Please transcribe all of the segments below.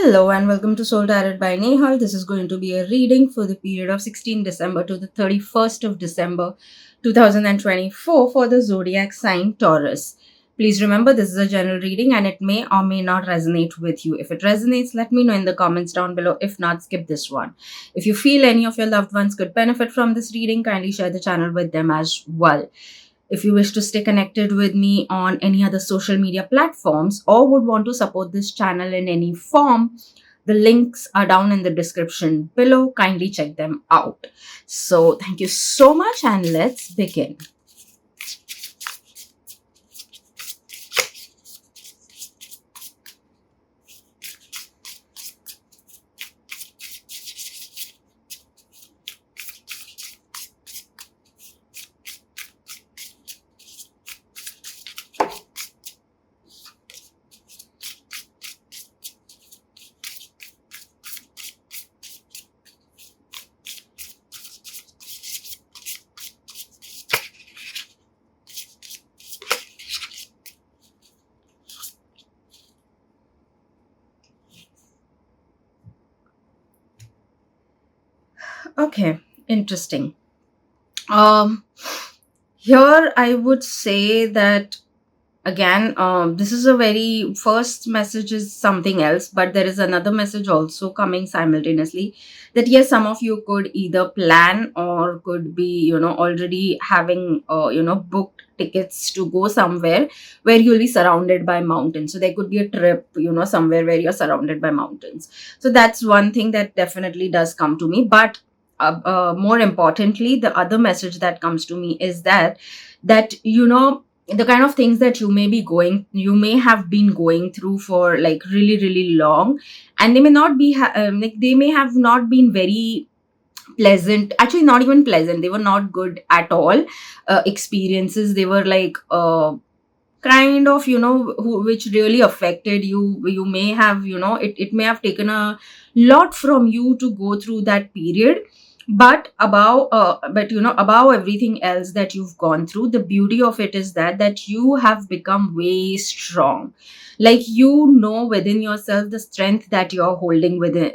Hello and welcome to Soul Tarot by Nehal. This is going to be a reading for the period of 16 December to the 31st of December 2024 for the zodiac sign Taurus. Please remember this is a general reading and it may or may not resonate with you. If it resonates, let me know in the comments down below. If not, skip this one. If you feel any of your loved ones could benefit from this reading, kindly share the channel with them as well. If you wish to stay connected with me on any other social media platforms or would want to support this channel in any form, the links are down in the description below. Kindly check them out. So thank you so much and let's begin. Okay, interesting. Um, Here I would say that again, this is a very first message is something else, but there is another message also coming simultaneously that yes, some of you could either plan or could be, already having, booked tickets to go somewhere where you'll be surrounded by mountains. So there could be a trip, somewhere where you're surrounded by mountains. So that's one thing that definitely does come to me. But more importantly, the other message that comes to me is that the kind of things that you may have been going through for like really really long, and they may not be like they may have not been very pleasant, actually not even pleasant, they were not good at all experiences. They were like kind of which really affected you. You may have, it may have taken a lot from you to go through that period. But above everything else that you've gone through, the beauty of it is that you have become way strong. Like, within yourself the strength that you're holding within,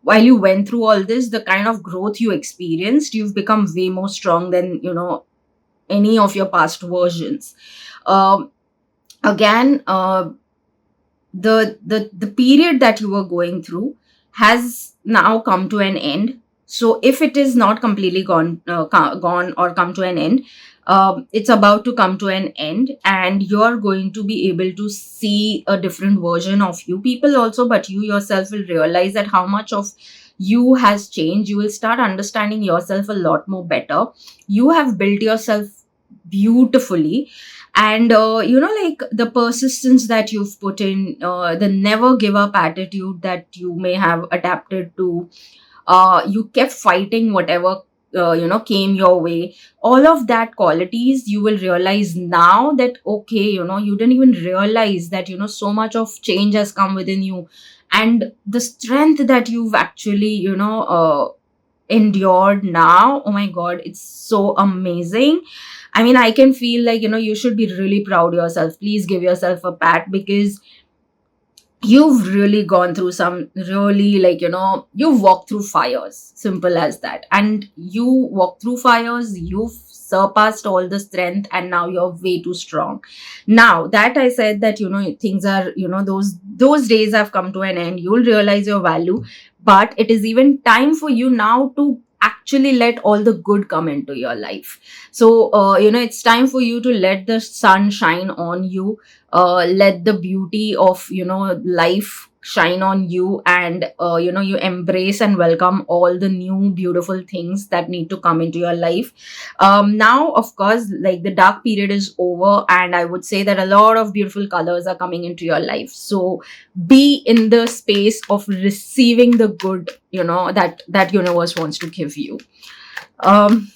while you went through all this, the kind of growth you experienced, you've become way more strong than any of your past versions. um, Again, the period that you were going through has now come to an end. So if it is not completely gone or come to an end, it's about to come to an end, and you're going to be able to see a different version of you. People also, but you yourself will realize that how much of you has changed. You will start understanding yourself a lot more better. You have built yourself beautifully, and like the persistence that you've put in, the never give up attitude that you may have adapted to, you kept fighting whatever came your way. All of that qualities, you will realize now that okay, you didn't even realize that so much of change has come within you, and the strength that you've actually endured now. Oh my god, it's so amazing. I mean, I can feel like you should be really proud of yourself. Please give yourself a pat, because you've really gone through some really, like, you've walked through fires, simple as that. And you walked through fires, you've surpassed all the strength, and now you're way too strong. Now that I said that things are, those days have come to an end, you'll realize your value. But it is even time for you now to actually let all the good come into your life. So it's time for you to let the sun shine on you. Let the beauty of life shine on you, and you embrace and welcome all the new beautiful things that need to come into your life. Now, of course, like, the dark period is over, and I would say that a lot of beautiful colors are coming into your life. So be in the space of receiving the good, that universe wants to give you.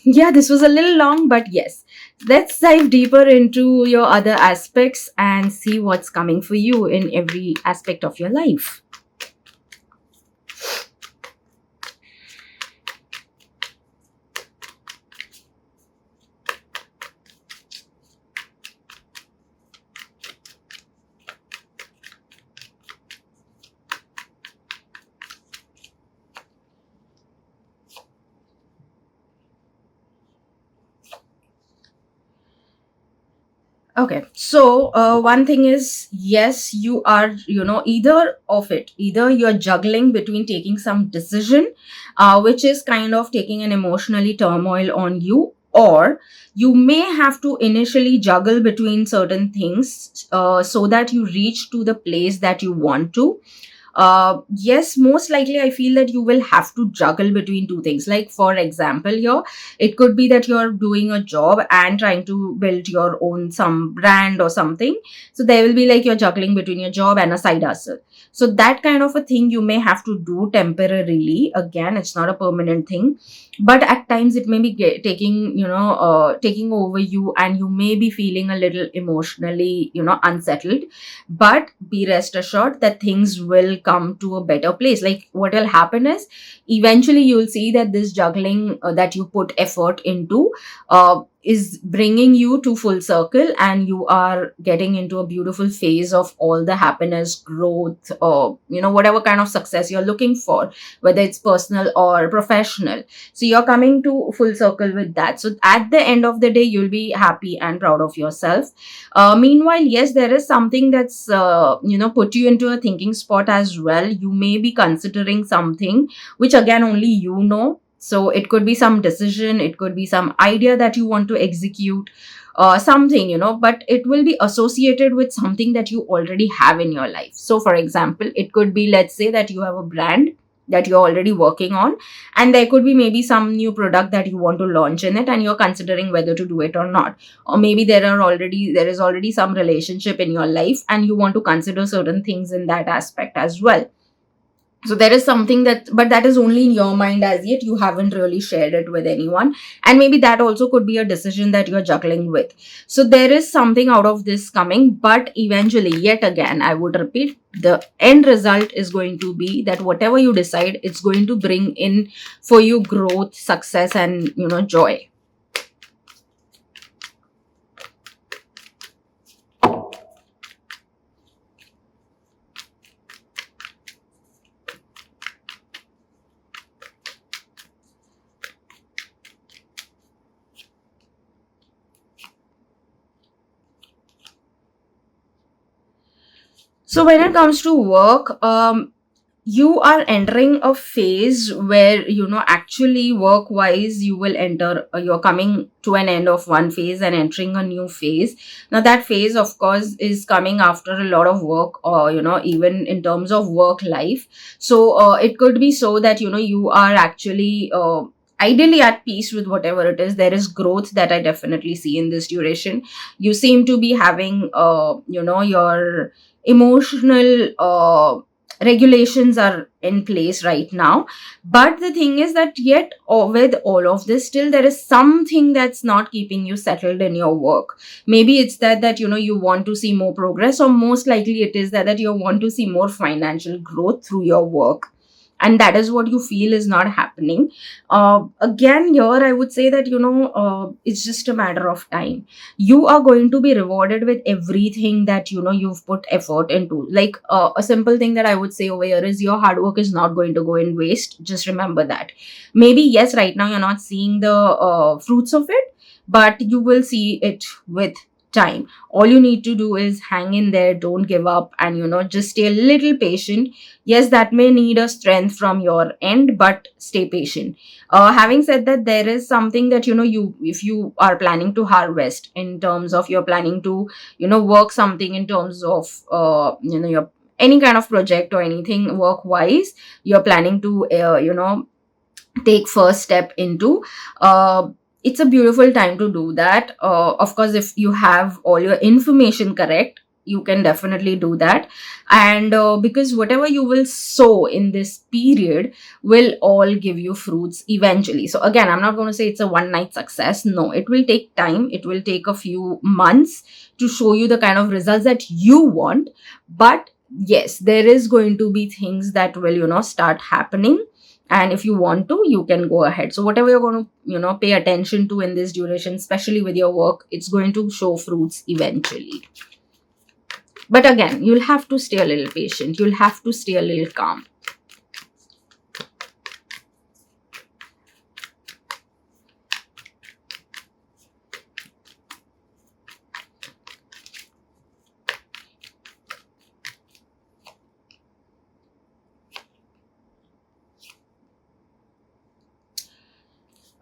Yeah, this was a little long, but yes, let's dive deeper into your other aspects and see what's coming for you in every aspect of your life. Okay, so one thing is, yes, you are, either of it. Either you're juggling between taking some decision, which is kind of taking an emotionally turmoil on you, or you may have to initially juggle between certain things so that you reach to the place that you want to. Yes, most likely I feel that you will have to juggle between two things. Like, for example, here it could be that you're doing a job and trying to build your own some brand or something. So there will be like you're juggling between your job and a side hustle. So that kind of a thing you may have to do temporarily. Again, it's not a permanent thing, but at times it may be taking, taking over you, and you may be feeling a little emotionally, unsettled. But be rest assured that things will come to a better place. Like, what will happen is, eventually you'll see that this juggling that you put effort into is bringing you to full circle, and you are getting into a beautiful phase of all the happiness, growth, or whatever kind of success you're looking for, whether it's personal or professional. So you're coming to full circle with that. So at the end of the day, you'll be happy and proud of yourself. Meanwhile, yes, there is something that's put you into a thinking spot as well. You may be considering something which again only you know. So it could be some decision, it could be some idea that you want to execute, something, but it will be associated with something that you already have in your life. So for example, it could be, let's say that you have a brand that you're already working on, and there could be maybe some new product that you want to launch in it, and you're considering whether to do it or not. Or maybe there is already some relationship in your life, and you want to consider certain things in that aspect as well. So there is something but that is only in your mind as yet. You haven't really shared it with anyone, and maybe that also could be a decision that you're juggling with. So there is something out of this coming, but eventually, yet again, I would repeat, the end result is going to be that whatever you decide, it's going to bring in for you growth, success, and joy. So when it comes to work, you are entering a phase where, actually work wise, you will enter, you're coming to an end of one phase and entering a new phase. Now that phase, of course, is coming after a lot of work, or, even in terms of work life. So it could be so that, you are actually, ideally at peace with whatever it is. There is growth that I definitely see in this duration. You seem to be having, your emotional regulations are in place right now. But the thing is that, yet with all of this, still there is something that's not keeping you settled in your work. Maybe it's that you want to see more progress, or most likely it is that you want to see more financial growth through your work, and that is what you feel is not happening. Again, here I would say that it's just a matter of time. You are going to be rewarded with everything that you've put effort into. Like, a simple thing that I would say over here is, your hard work is not going to go in waste. Just remember that. Maybe, yes, right now you're not seeing the fruits of it, but you will see it with time. All you need to do is hang in there, don't give up, and just stay a little patient. Yes, that may need a strength from your end, but stay patient. Having said that, there is something that you if you are planning to harvest, in terms of you're planning to work something in terms of your any kind of project or anything work wise, you're planning to take first step into, it's a beautiful time to do that. Of course, if you have all your information correct, you can definitely do that. And because whatever you will sow in this period will all give you fruits eventually. So again, I'm not going to say it's a one night success. No, it will take time. It will take a few months to show you the kind of results that you want. But yes, there is going to be things that will start happening, and if you want to, you can go ahead. So whatever you're going to pay attention to in this duration, especially with your work, it's going to show fruits eventually. But again, you'll have to stay a little patient, you'll have to stay a little calm.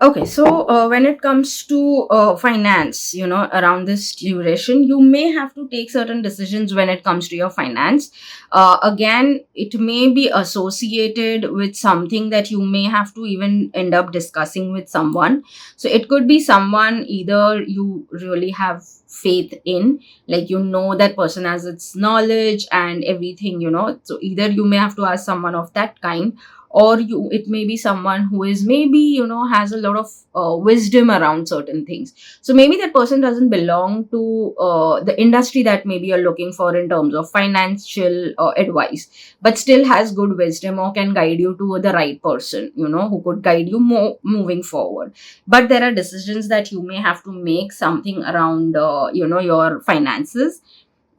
Okay, so when it comes to finance, around this duration, you may have to take certain decisions when it comes to your finance. Again, it may be associated with something that you may have to even end up discussing with someone. So it could be someone either you really have faith in, like that person has its knowledge and everything, So either you may have to ask someone of that kind, or it may be someone who is maybe has a lot of wisdom around certain things. So maybe that person doesn't belong to the industry that maybe you're looking for in terms of financial advice, but still has good wisdom or can guide you to the right person, who could guide you more moving forward. But there are decisions that you may have to make something around your finances.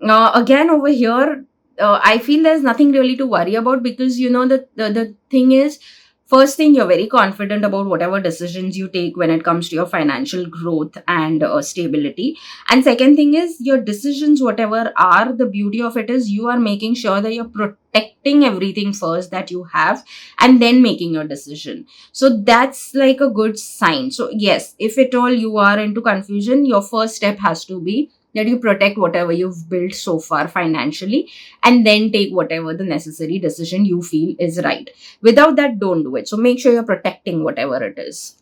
Again, over here, I feel there's nothing really to worry about, because the thing is, first thing, you're very confident about whatever decisions you take when it comes to your financial growth and stability. And second thing is, your decisions, whatever are, the beauty of it is you are making sure that you're protecting everything first that you have, and then making your decision. So that's like a good sign. So yes, if at all you are into confusion, your first step has to be that you protect whatever you've built so far financially, and then take whatever the necessary decision you feel is right. Without that, don't do it. So make sure you're protecting whatever it is.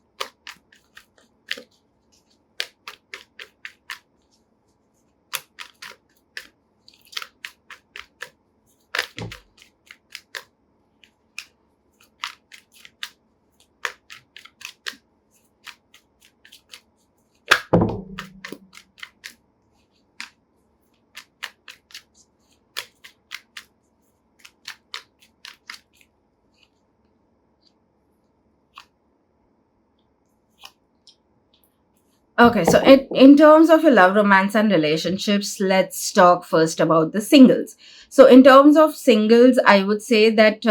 Okay, so in terms of your love, romance, and relationships, let's talk first about the singles. So, in terms of singles, I would say that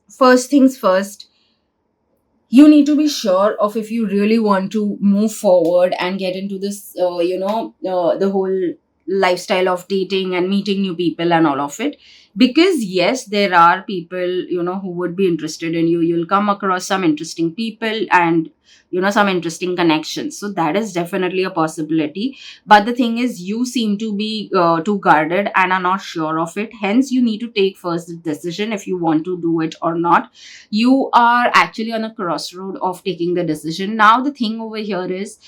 first things first, you need to be sure of if you really want to move forward and get into this the whole lifestyle of dating and meeting new people and all of it. Because yes, there are people who would be interested in you. You'll come across some interesting people and some interesting connections, so that is definitely a possibility. But the thing is, you seem to be too guarded and are not sure of it. Hence, you need to take first the decision if you want to do it or not. You are actually on a crossroad of taking the decision. Now the thing over here is,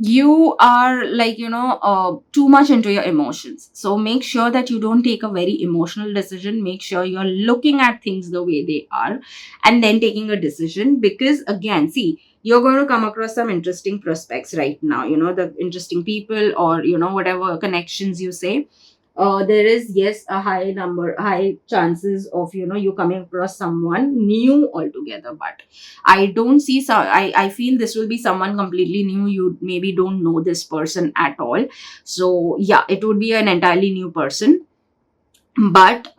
you are like too much into your emotions. So make sure that you don't take a very emotional decision. Make sure you're looking at things the way they are, and then taking a decision. Because again, see, you're going to come across some interesting prospects right now, the interesting people, or whatever connections you say. There is, yes, a high chances of you coming across someone new altogether. But I don't see, I feel this will be someone completely new. You maybe don't know this person at all. So yeah, it would be an entirely new person. But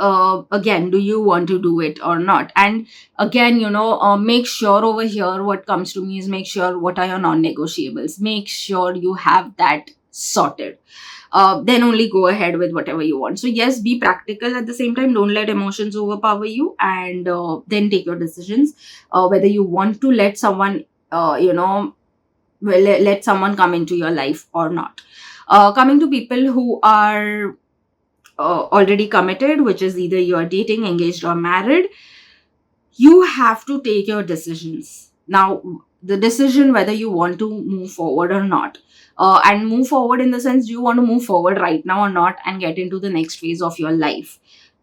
again, do you want to do it or not? And again, make sure over here, what comes to me is, make sure what are your non-negotiables. Make sure you have that sorted. Then only go ahead with whatever you want. So yes, be practical at the same time. Don't let emotions overpower you, and then take your decisions, whether you want to let someone let someone come into your life or not. Coming to people who are already committed, which is either you are dating, engaged, or married, you have to take your decisions now. The decision whether you want to move forward or not, and move forward in the sense, do you want to move forward right now or not, and get into the next phase of your life.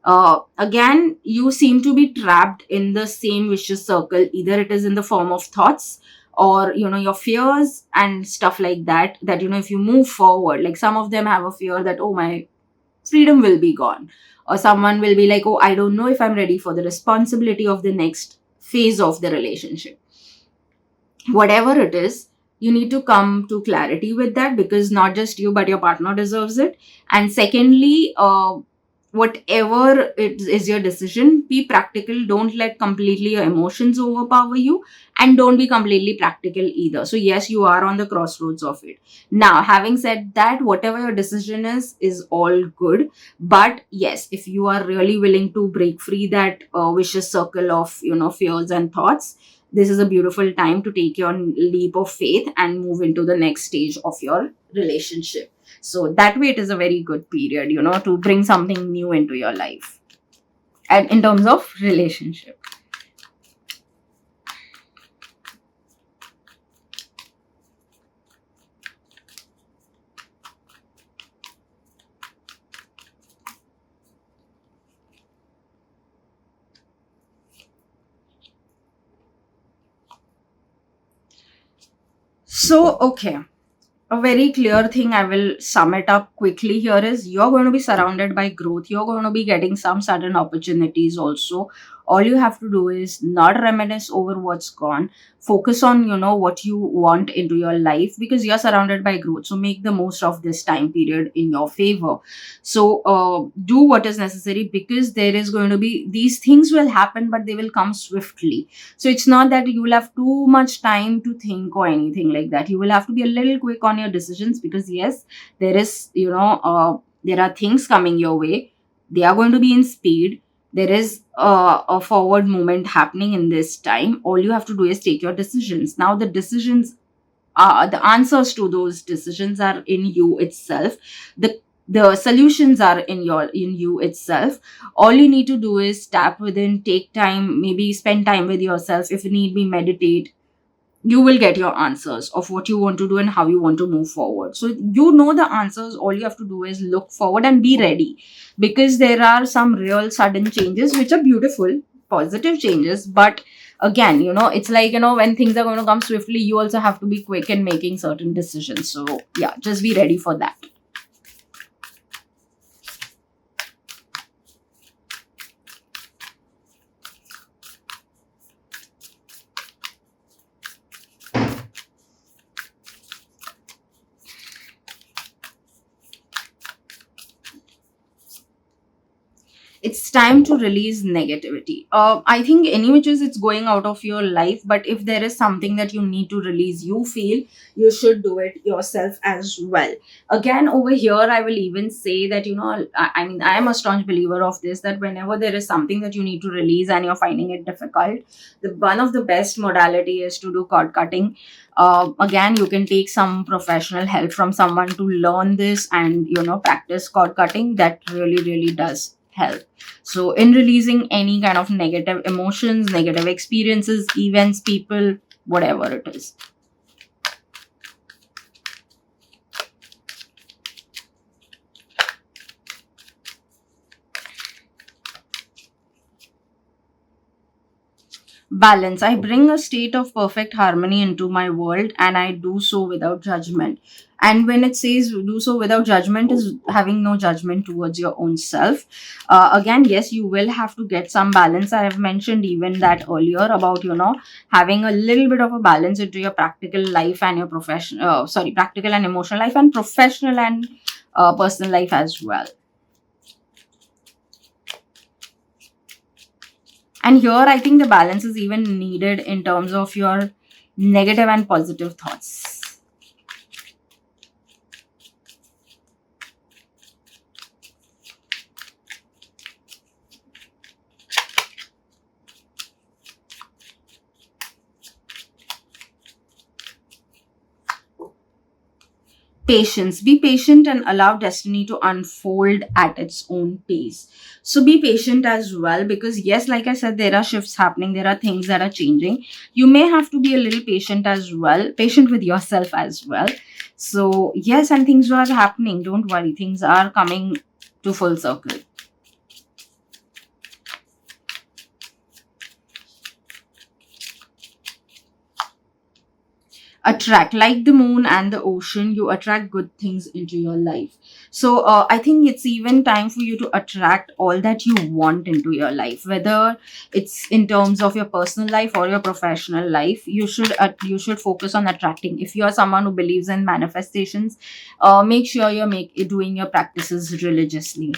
Again, you seem to be trapped in the same vicious circle. Either it is in the form of thoughts, or your fears and stuff like that, that if you move forward, like some of them have a fear that, oh, my freedom will be gone. Or someone will be like, oh, I don't know if I'm ready for the responsibility of the next phase of the relationship. Whatever it is, you need to come to clarity with that, because not just you, but your partner deserves it. And secondly, whatever it is your decision, be practical. Don't let completely your emotions overpower you, and don't be completely practical either. So yes, you are on the crossroads of it. Now, having said that, whatever your decision is all good. But yes, if you are really willing to break free that vicious circle of fears and thoughts, this is a beautiful time to take your leap of faith and move into the next stage of your relationship. So that way, it is a very good period, to bring something new into your life. And in terms of relationship. So, okay. A very clear thing, I will sum it up quickly here, is you're going to be surrounded by growth. You're going to be getting some sudden opportunities also. All you have to do is not reminisce over what's gone. Focus on, what you want into your life, because you're surrounded by growth. So make the most of this time period in your favor. So do what is necessary, because there is going to be, these things will happen, but they will come swiftly. So it's not that you will have too much time to think or anything like that. You will have to be a little quick on your decisions, because yes, there is, there are things coming your way. They are going to be in speed. There is a forward movement happening in this time. All you have to do is take your decisions. Now, the answers to those decisions are in you itself. The solutions are in you itself. All you need to do is tap within, take time, maybe spend time with yourself, if need be meditate. You will get your answers of what you want to do and how you want to move forward. So the answers. All you have to do is look forward and be ready, because there are some real sudden changes which are beautiful, positive changes. But again, it's like, when things are going to come swiftly, you also have to be quick in making certain decisions. So yeah, just be ready for that. It's time to release negativity. I think any which is, it's going out of your life, but if there is something that you need to release, you feel you should do it yourself as well. Again, over here, I will even say that, I mean, I am a strong believer of this, that whenever there is something that you need to release and you're finding it difficult, the one of the best modality is to do cord cutting. Again, you can take some professional help from someone to learn this and, practice cord cutting. That really, really does help. So, in releasing any kind of negative emotions, negative experiences, events, people, whatever it is. Balance. I bring a state of perfect harmony into my world, and I do so without judgment. And when it says do so without judgment, is having no judgment towards your own self. Again, yes, you will have to get some balance. I have mentioned even that earlier about, having a little bit of a balance into your practical life and your practical and emotional life, and professional and personal life as well. And here, I think the balance is even needed in terms of your negative and positive thoughts. Patience. Be patient and allow destiny to unfold at its own pace. So be patient as well, because yes, like I said, there are shifts happening, there are things that are changing. You may have to be a little patient as well, patient with yourself as well. So yes, and things are happening. Don't worry, things are coming to full circle. Attract, like the moon and the ocean, you attract good things into your life. So I think it's even time for you to attract all that you want into your life, whether it's in terms of your personal life or your professional life. You should focus on attracting. If you are someone who believes in manifestations, make sure you're doing your practices religiously.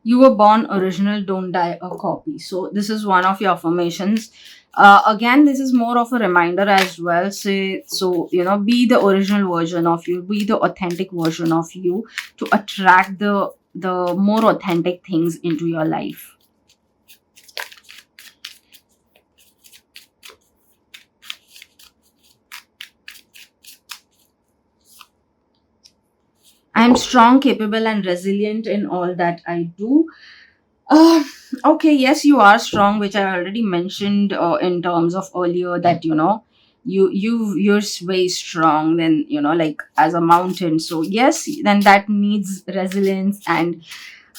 You were born original, don't die a copy. So this is one of your affirmations. Again, this is more of a reminder as well. So be the original version of you, be the authentic version of you to attract the more authentic things into your life. I am strong, capable, and resilient in all that I do. Uh, okay, yes, you are strong, which I already mentioned in terms of earlier that you're way strong than like as a mountain. So yes, then that needs resilience. And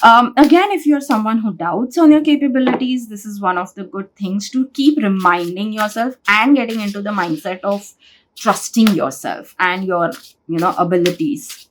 again, if you're someone who doubts on your capabilities, this is one of the good things to keep reminding yourself and getting into the mindset of trusting yourself and your abilities.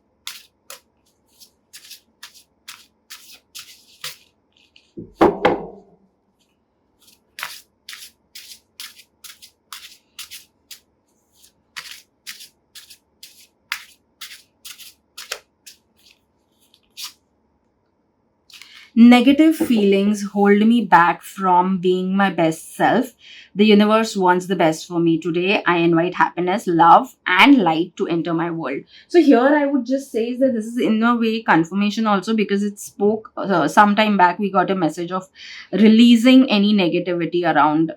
Negative feelings hold me back from being my best self. The universe wants the best for me today. I invite happiness, love, and light to enter my world. So, here I would just say that this is in a way confirmation also, because it spoke some time back. We got a message of releasing any negativity around,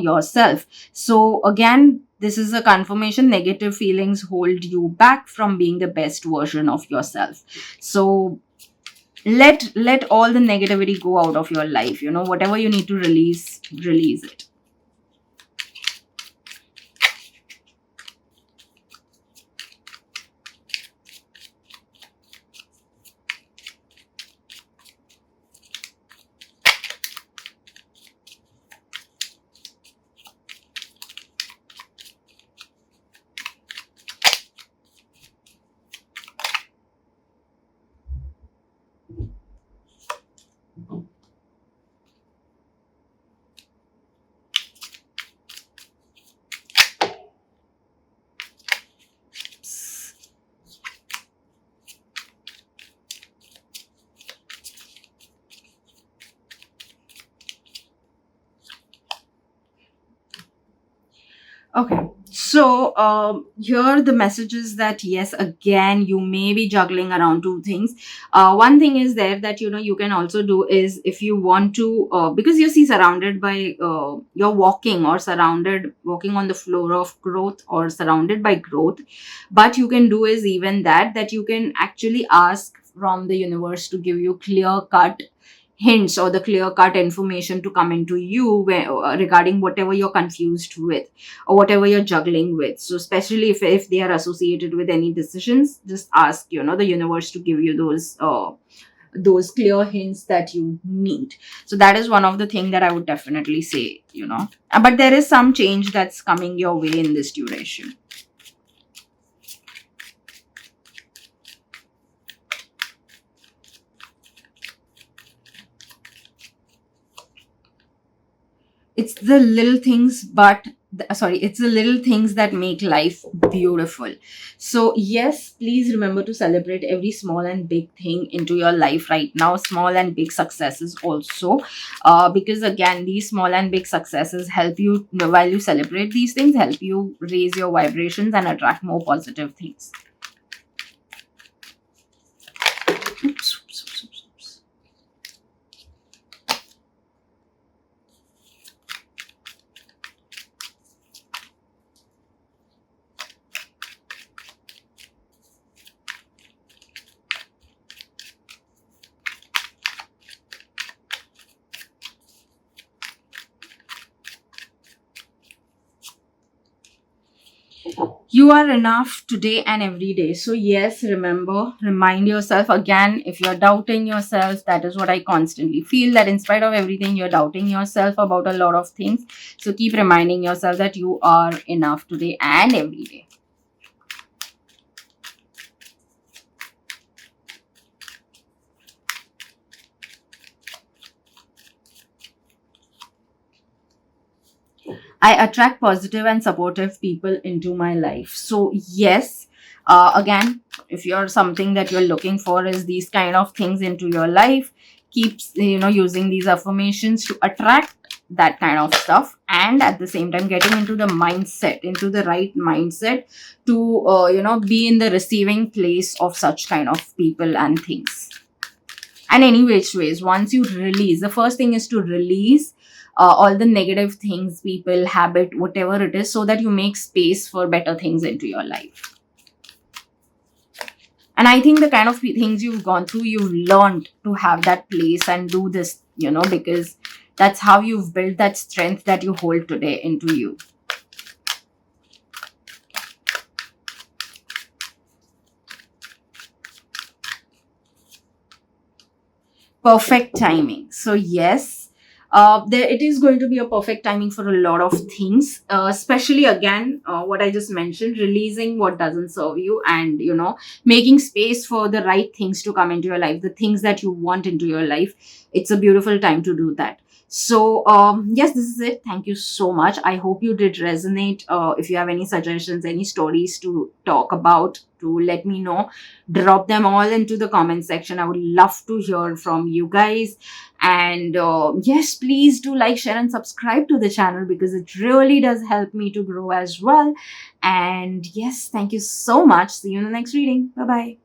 yourself. So, again, this is a confirmation. Negative feelings hold you back from being the best version of yourself. So, let all the negativity go out of your life. Whatever you need to release it. Okay. So here the message is that yes, again, you may be juggling around two things. One thing is there that you can also do is, if you want to, because you see surrounded by you're walking on the floor of growth or surrounded by growth. But you can do is even that you can actually ask from the universe to give you clear cut hints or the clear cut information to come into you regarding whatever you're confused with or whatever you're juggling with. So especially if they are associated with any decisions, just ask the universe to give you those clear hints that you need. So that is one of the thing that I would definitely say. But there is some change that's coming your way in this duration. It's the little things, it's the little things that make life beautiful. So yes, please remember to celebrate every small and big thing into your life right now, small and big successes also, because again, these small and big successes help you, while you celebrate these things, help you raise your vibrations and attract more positive things. Oops, oops, oops, oops, oops. You are enough today and every day. So yes, remind yourself again. If you're doubting yourself, that is what I constantly feel, that in spite of everything, you're doubting yourself about a lot of things. So keep reminding yourself that you are enough today and every day. I attract positive and supportive people into my life. So yes, again, if you're something that you're looking for is these kind of things into your life, keep using these affirmations to attract that kind of stuff, and at the same time getting into the mindset, into the right mindset to be in the receiving place of such kind of people and things. And any which ways, once you release, the first thing is to release all the negative things, people, habit, whatever it is, so that you make space for better things into your life. And I think the kind of things you've gone through, you've learned to have that place and do this, because that's how you've built that strength that you hold today into you. Perfect timing. So yes, it is going to be a perfect timing for a lot of things, especially again, what I just mentioned, releasing what doesn't serve you, and making space for the right things to come into your life, the things that you want into your life. It's a beautiful time to do that. So yes, this is it. Thank you so much. I hope you did resonate. If you have any suggestions, any stories to talk about, to let me know, drop them all into the comment section. I would love to hear from you guys. And yes, please do like, share, and subscribe to the channel, because it really does help me to grow as well. And yes, thank you so much. See you in the next reading. Bye bye.